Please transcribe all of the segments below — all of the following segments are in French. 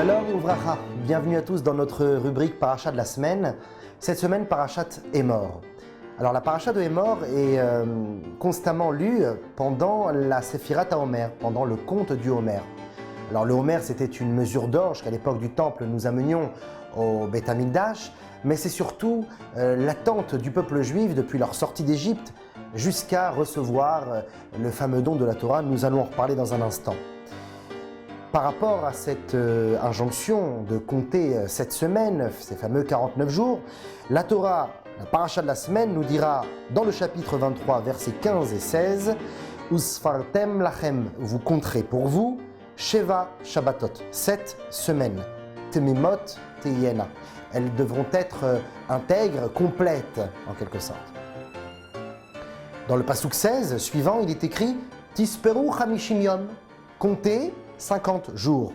Shalom Uvracha, bienvenue à tous dans notre rubrique Paracha de la semaine. Cette semaine, Parachat Emor. Alors la Paracha de Emor est constamment lue pendant la Séphirat HaOmer, pendant le conte du Homer. Alors le Homer, c'était une mesure d'orge qu'à l'époque du Temple nous amenions au Beth Amikdash, mais c'est surtout l'attente du peuple juif depuis leur sortie d'Égypte jusqu'à recevoir le fameux don de la Torah. Nous allons en reparler dans un instant. Par rapport à cette injonction de compter cette semaine, ces fameux 49 jours, la Torah, la paracha de la semaine, nous dira dans le chapitre 23, versets 15 et 16, « Usfartem lachem » vous compterez pour vous, « Sheva Shabbatot » 7 semaines, « Temimot Teyena » elles devront être intègres, complètes en quelque sorte. Dans le passouk 16 suivant, il est écrit « Tisperu chamishim yom » comptez 50 jours.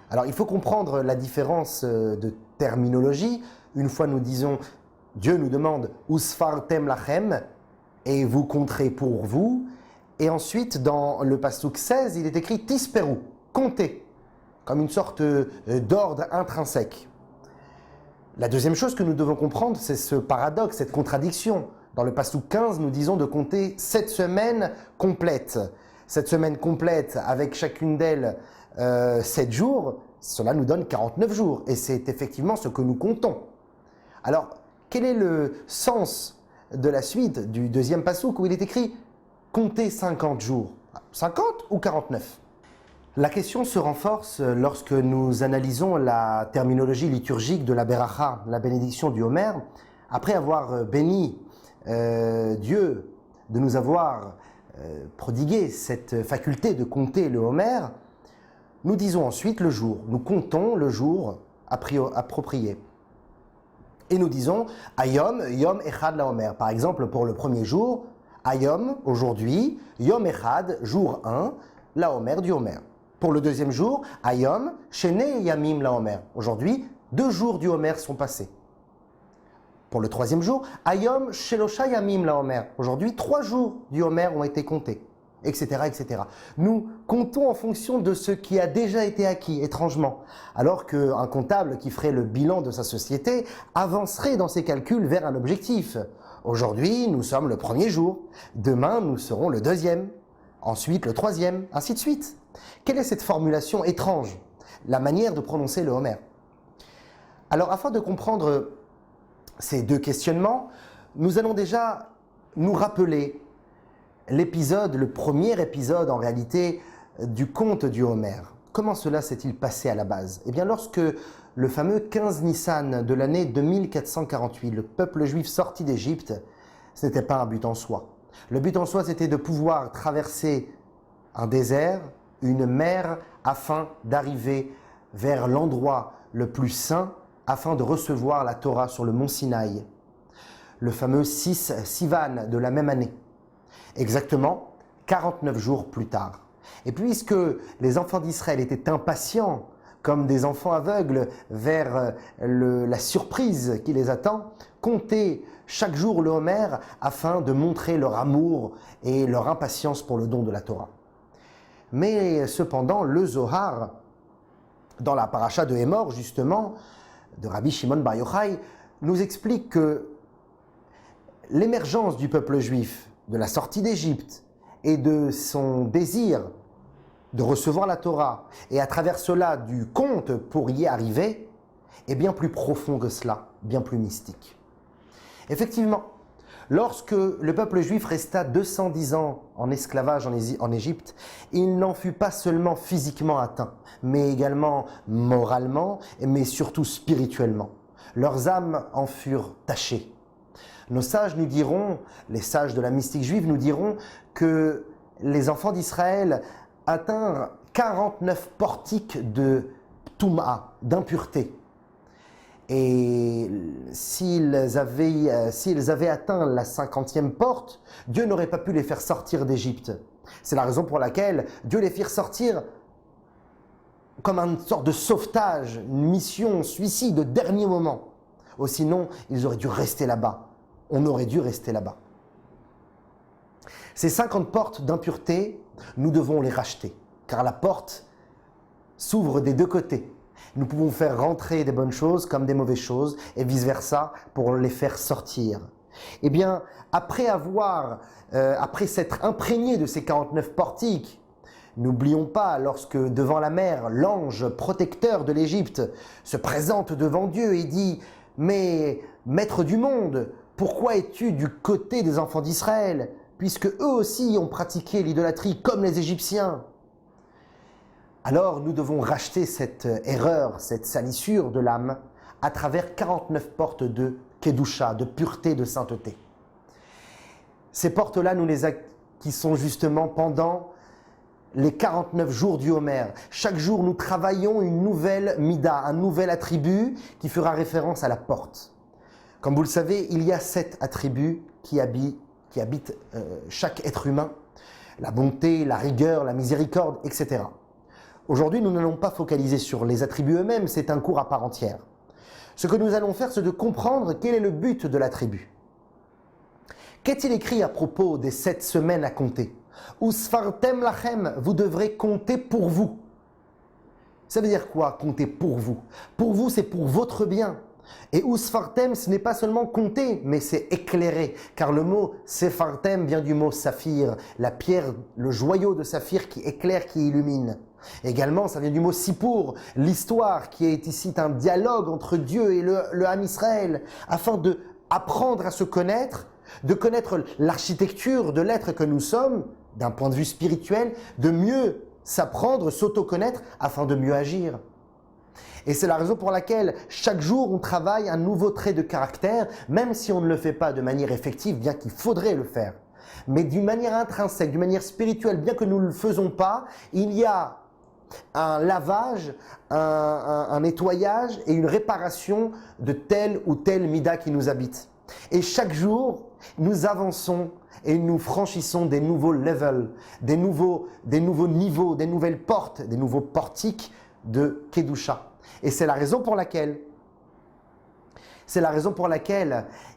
Alors il faut comprendre la différence de terminologie. Une fois nous disons, Dieu nous demande Usfartem lachem et vous compterez pour vous. Et ensuite dans le passouk 16, il est écrit Tisperu, comptez, comme une sorte d'ordre intrinsèque. La deuxième chose que nous devons comprendre, c'est ce paradoxe, cette contradiction. Dans le passouk 15, nous disons de compter 7 semaines complètes. Cette semaine complète, avec chacune d'elles 7 jours, cela nous donne 49 jours. Et c'est effectivement ce que nous comptons. Alors, quel est le sens de la suite du deuxième passouk où il est écrit « compter 50 jours » 50 ou 49 ? La question se renforce lorsque nous analysons la terminologie liturgique de la Beracha, la bénédiction du Homer. Après avoir béni Dieu de nous avoir prodigué cette faculté de compter le Homer, nous disons ensuite le jour. Nous comptons le jour approprié. Et nous disons Ayom, Yom Echad la Homer. Par exemple, pour le premier jour, Ayom, aujourd'hui, Yom Echad, jour 1, la Homer du Homer. Pour le deuxième jour, Ayom, Shene Yamim la Homer. Aujourd'hui, 2 jours du Homer sont passés. Pour le troisième jour, Ayom Shelosha Yamim la Homer. Aujourd'hui, 3 jours du Homer ont été comptés, etc., etc. Nous comptons en fonction de ce qui a déjà été acquis, étrangement. Alors qu'un comptable qui ferait le bilan de sa société avancerait dans ses calculs vers un objectif. Aujourd'hui, nous sommes le premier jour. Demain, nous serons le deuxième. Ensuite, le troisième, ainsi de suite. Quelle est cette formulation étrange? La manière de prononcer le Homer. Alors, afin de comprendre ces deux questionnements, nous allons déjà nous rappeler l'épisode, le premier épisode en réalité du conte du Homer. Comment cela s'est-il passé à la base? Eh bien lorsque le fameux 15 Nissan de l'année 2448, le peuple juif sorti d'Égypte, ce n'était pas un but en soi. Le but en soi, c'était de pouvoir traverser un désert, une mer, afin d'arriver vers l'endroit le plus saint, afin de recevoir la Torah sur le mont Sinaï, le fameux 6 Sivan de la même année, exactement 49 jours plus tard. Et puisque les enfants d'Israël étaient impatients, comme des enfants aveugles, vers la surprise qui les attend, comptaient chaque jour le Homer afin de montrer leur amour et leur impatience pour le don de la Torah. Mais cependant, le Zohar, dans la paracha de Emor justement, de Rabbi Shimon Bar Yochai, nous explique que l'émergence du peuple juif, de la sortie d'Égypte et de son désir de recevoir la Torah, et à travers cela du conte pour y arriver, est bien plus profond que cela, bien plus mystique. Effectivement, lorsque le peuple juif resta 210 ans en esclavage en Égypte, il n'en fut pas seulement physiquement atteint, mais également moralement, mais surtout spirituellement. Leurs âmes en furent tachées. Nos sages nous diront, les sages de la mystique juive nous diront que les enfants d'Israël atteinrent 49 portiques de Touma, d'impureté. Et s'ils avaient atteint la 50e porte, Dieu n'aurait pas pu les faire sortir d'Égypte. C'est la raison pour laquelle Dieu les fit sortir comme une sorte de sauvetage, une mission suicide de dernier moment. Ou sinon, ils auraient dû rester là-bas. On aurait dû rester là-bas. Ces 50 portes d'impureté, nous devons les racheter, car la porte s'ouvre des deux côtés. Nous pouvons faire rentrer des bonnes choses comme des mauvaises choses et vice-versa pour les faire sortir. Eh bien, après s'être imprégné de ces 49 portiques, n'oublions pas, lorsque devant la mer, l'ange protecteur de l'Égypte se présente devant Dieu et dit « Mais, maître du monde, pourquoi es-tu du côté des enfants d'Israël, puisque eux aussi ont pratiqué l'idolâtrie comme les Égyptiens ?» Alors nous devons racheter cette erreur, cette salissure de l'âme à travers 49 portes de Kedusha, de pureté, de sainteté. Ces portes-là, qui sont justement pendant les 49 jours du Homer. Chaque jour, nous travaillons une nouvelle mida, un nouvel attribut qui fera référence à la porte. Comme vous le savez, il y a 7 attributs qui habitent chaque être humain. La bonté, la rigueur, la miséricorde, etc. Aujourd'hui, nous n'allons pas focaliser sur les attributs eux-mêmes, c'est un cours à part entière. Ce que nous allons faire, c'est de comprendre quel est le but de l'attribut. Qu'est-il écrit à propos des 7 semaines à compter? Usfartem lachem, vous devrez compter pour vous. Ça veut dire quoi, compter pour vous? Pour vous, c'est pour votre bien. Et usfartem, ce n'est pas seulement compter, mais c'est éclairer. Car le mot sephartem vient du mot saphir, la pierre, le joyau de saphir qui éclaire, qui illumine. Également, ça vient du mot sipour, l'histoire qui est ici un dialogue entre Dieu et le Ham Israël, afin de apprendre à se connaître, de connaître l'architecture de l'être que nous sommes, d'un point de vue spirituel, de mieux s'apprendre, s'auto-connaître, afin de mieux agir. Et c'est la raison pour laquelle chaque jour on travaille un nouveau trait de caractère, même si on ne le fait pas de manière effective, bien qu'il faudrait le faire. Mais d'une manière intrinsèque, d'une manière spirituelle, bien que nous ne le faisons pas, il y a un lavage, un nettoyage et une réparation de tel ou tel mida qui nous habite. Et chaque jour, nous avançons et nous franchissons des nouveaux levels, des nouveaux niveaux, des nouvelles portes, des nouveaux portiques de Kedusha. Et c'est la raison pour laquelle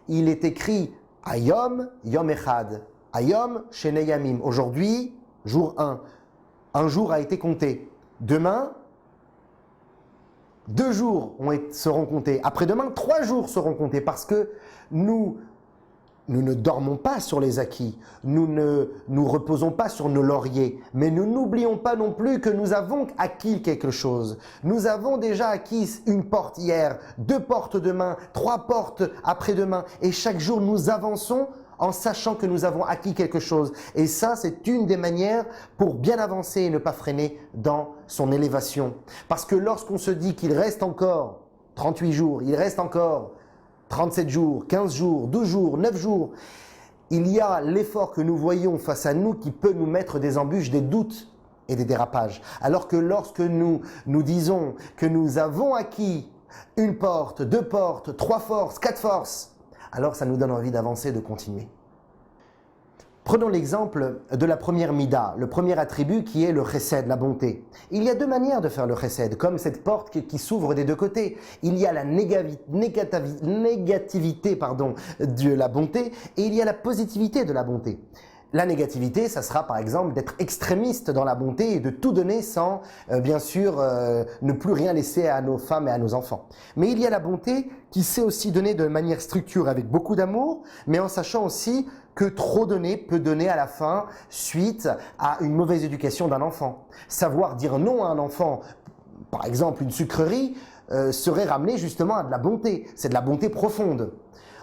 il est écrit Ayom Yom Echad, Ayom Shene Yamim. Aujourd'hui, jour 1. Un jour a été compté. Demain, 2 jours seront comptés. Après-demain, 3 jours seront comptés parce que nous ne dormons pas sur les acquis, nous ne nous reposons pas sur nos lauriers, mais nous n'oublions pas non plus que nous avons acquis quelque chose. Nous avons déjà acquis une porte hier, 2 portes demain, 3 portes après-demain, et chaque jour nous avançons en sachant que nous avons acquis quelque chose. Et ça, c'est une des manières pour bien avancer et ne pas freiner dans son élévation. Parce que lorsqu'on se dit qu'il reste encore 38 jours, il reste encore 37 jours, 15 jours, 12 jours, 9 jours, il y a l'effort que nous voyons face à nous qui peut nous mettre des embûches, des doutes et des dérapages. Alors que lorsque nous disons que nous avons acquis une porte, 2 portes, 3 forces, 4 forces, alors ça nous donne envie d'avancer, de continuer. Prenons l'exemple de la première mida, le premier attribut qui est le chesed, la bonté. Il y a 2 manières de faire le chesed, comme cette porte qui s'ouvre des 2 côtés. Il y a la négativité de la bonté et il y a la positivité de la bonté. La négativité, ça sera par exemple d'être extrémiste dans la bonté et de tout donner sans, bien sûr, ne plus rien laisser à nos femmes et à nos enfants. Mais il y a la bonté qui sait aussi donner de manière structurée avec beaucoup d'amour, mais en sachant aussi que trop donner peut donner à la fin suite à une mauvaise éducation d'un enfant. Savoir dire non à un enfant, par exemple une sucrerie, serait ramener justement à de la bonté. C'est de la bonté profonde.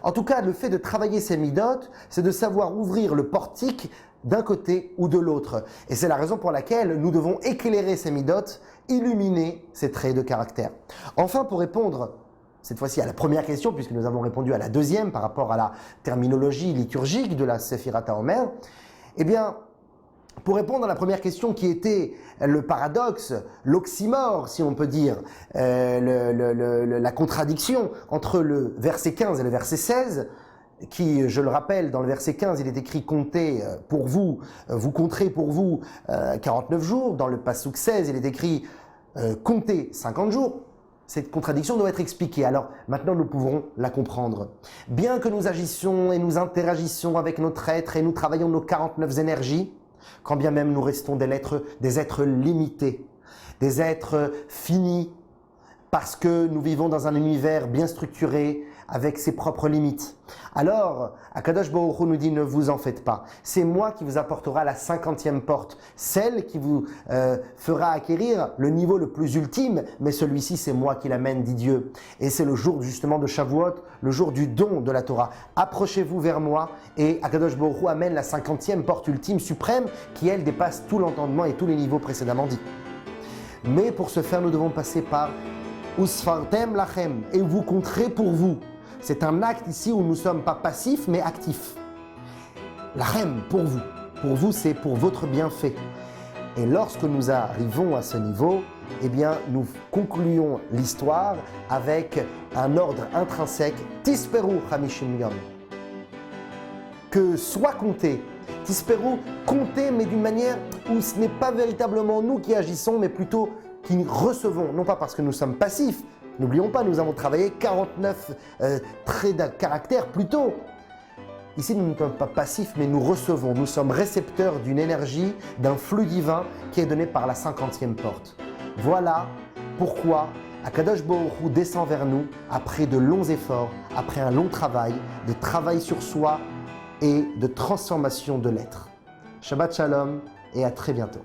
En tout cas, le fait de travailler ces midotes, c'est de savoir ouvrir le portique d'un côté ou de l'autre. Et c'est la raison pour laquelle nous devons éclairer ces midotes, illuminer ces traits de caractère. Enfin, pour répondre cette fois-ci à la première question, puisque nous avons répondu à la deuxième par rapport à la terminologie liturgique de la Sefirata Omer, eh bien, pour répondre à la première question qui était le paradoxe, l'oxymore, si on peut dire, la contradiction entre le verset 15 et le verset 16, qui, je le rappelle, dans le verset 15, il est écrit « comptez pour vous, vous compterez pour vous 49 jours ». Dans le passouk 16, il est écrit « comptez 50 jours ». Cette contradiction doit être expliquée. Alors maintenant, nous pouvons la comprendre. Bien que nous agissions et nous interagissions avec notre être et nous travaillons nos 49 énergies, quand bien même nous restons des êtres limités, des êtres finis, parce que nous vivons dans un univers bien structuré, avec ses propres limites. Alors, Akadosh Baruch Hu nous dit, ne vous en faites pas. C'est moi qui vous apportera la 50e porte, celle qui vous fera acquérir le niveau le plus ultime, mais celui-ci, c'est moi qui l'amène, dit Dieu. Et c'est le jour justement de Shavuot, le jour du don de la Torah. Approchez-vous vers moi et Akadosh Baruch Hu amène la 50e porte ultime, suprême, qui elle dépasse tout l'entendement et tous les niveaux précédemment dits. Mais pour ce faire, nous devons passer par Usfartem lachem, et vous compterez pour vous. C'est un acte ici où nous ne sommes pas passifs, mais actifs. Lachem, pour vous. Pour vous, c'est pour votre bienfait. Et lorsque nous arrivons à ce niveau, eh bien, nous concluons l'histoire avec un ordre intrinsèque, Tisperu Chamishim Yom. Que soit compté. Tisperu, compter, mais d'une manière où ce n'est pas véritablement nous qui agissons, mais plutôt qui recevons, non pas parce que nous sommes passifs. N'oublions pas, nous avons travaillé 49 traits de caractère plus tôt. Ici, nous ne sommes pas passifs, mais nous recevons. Nous sommes récepteurs d'une énergie, d'un flux divin qui est donné par la 50e porte. Voilà pourquoi Akadosh Baruch Hu descend vers nous après de longs efforts, après un long travail, de travail sur soi et de transformation de l'être. Shabbat Shalom et à très bientôt.